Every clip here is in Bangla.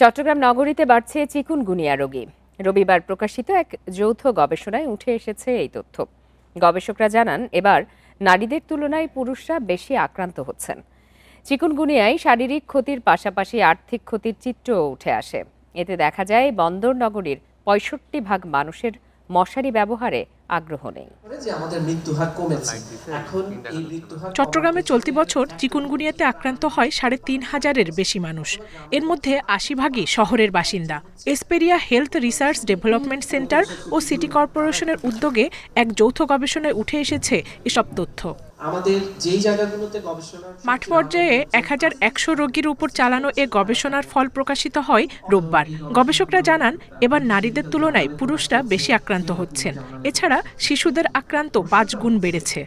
চট্টগ্রাম নগরীতে বাড়ছে চিকুনগুনিয়া রোগী। রবিবার প্রকাশিত এক যৌথ গবেষণায় উঠে এসেছে এই তথ্য। গবেষকরা জানান, এবার নারীদের তুলনায় পুরুষরা বেশি আক্রান্ত হচ্ছেন। চিকুনগুনিয়ায় শারীরিক ক্ষতির পাশাপাশি আর্থিক ক্ষতির চিত্রও উঠে আসে। এতে দেখা যায় বন্দর নগরীর ৬৫% মানুষের মশারি ব্যবহারে আগ্রহ নেই। চট্টগ্রামে চলতি বছর চিকুনগুনিয়াতে আক্রান্ত হয় ৩,৫০০-এর বেশি মানুষ। এর মধ্যে ৮০% শহরের বাসিন্দা। Esperia health research development centre ও সিটি কর্পোরেশনের উদ্যোগে এক যৌথ গবেষণায় উঠে এসেছে এসব তথ্য। মাঠ পর্যায়ে ১,১০০ রোগীর উপর চালানো এ গবেষণার ফল প্রকাশিত হয় রোববার। গবেষকরা জানান, এবার নারীদের তুলনায় পুরুষরা বেশি আক্রান্ত হচ্ছেন। এছাড়া শিশুদের আক্রান্ত ৫ গুণ বেড়েছে।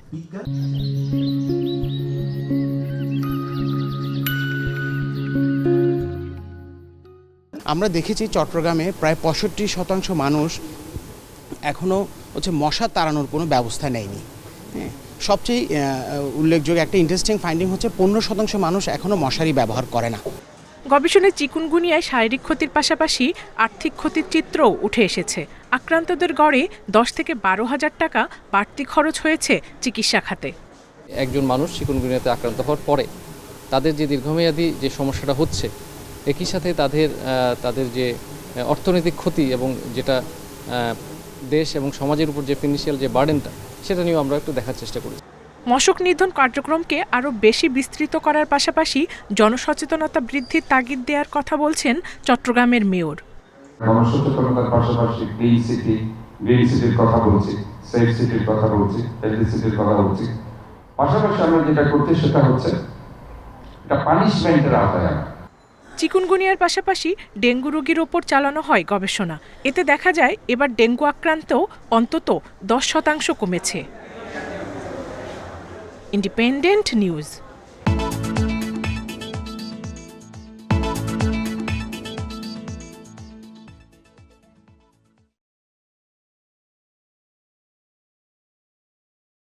আমরা দেখেছি চট্টগ্রামে প্রায় ৬৫% মানুষ এখনও মশা তাড়ানোর কোনো ব্যবস্থা নেয়নি। সবচেয়ে উল্লেখযোগ্য একটা ইন্টারেস্টিং ফাইন্ডিং হচ্ছে ১৫% মানুষ এখনও মশারি ব্যবহার করে না। গবেষণায় চিকুনগুনিয়ায় শারীরিক ক্ষতির পাশাপাশি আর্থিক ক্ষতির চিত্রও উঠে এসেছে। আক্রান্তদের গড়ে ১০ থেকে ১২,০০০ টাকা বাড়তি খরচ হয়েছে চিকিৎসা খাতে। একজন মানুষ চিকুনগুনিয়াতে আক্রান্ত হওয়ার পরে তাদের যে দীর্ঘমেয়াদী যে সমস্যাটা হচ্ছে, একই সাথে তাদের যে অর্থনৈতিক ক্ষতি এবং যেটা দেশ এবং সমাজের উপর যে ফিনান্সিয়াল যে বার্ডেনটা, সেটা নিয়েও আমরা একটু দেখার চেষ্টা করি। মশক নিধন কার্যক্রমকে আরও বেশি বিস্তৃত করার পাশাপাশি জনসচেতনতা বৃদ্ধির তাগিদ দেওয়ার কথা বলছেন চট্টগ্রামের মেয়র। জনসচেতনতার পাশাপাশি ক্লিন সিটি, গ্রিন সিটির কথা বলছি, সেফ সিটির কথা বলছি, হেলদি সিটির কথা বলছি। পাশাপাশি আমরা যেটা করতে সেটা হচ্ছে এটা পানিশমেন্টের আওতায় আনা। চিকুনগুনিয়ার পাশাপাশি ডেঙ্গু রোগীর ওপর চালানো হয় গবেষণা। এতে দেখা যায় এবার ডেঙ্গু আক্রান্ত অন্তত 10% কমেছে। Independent news.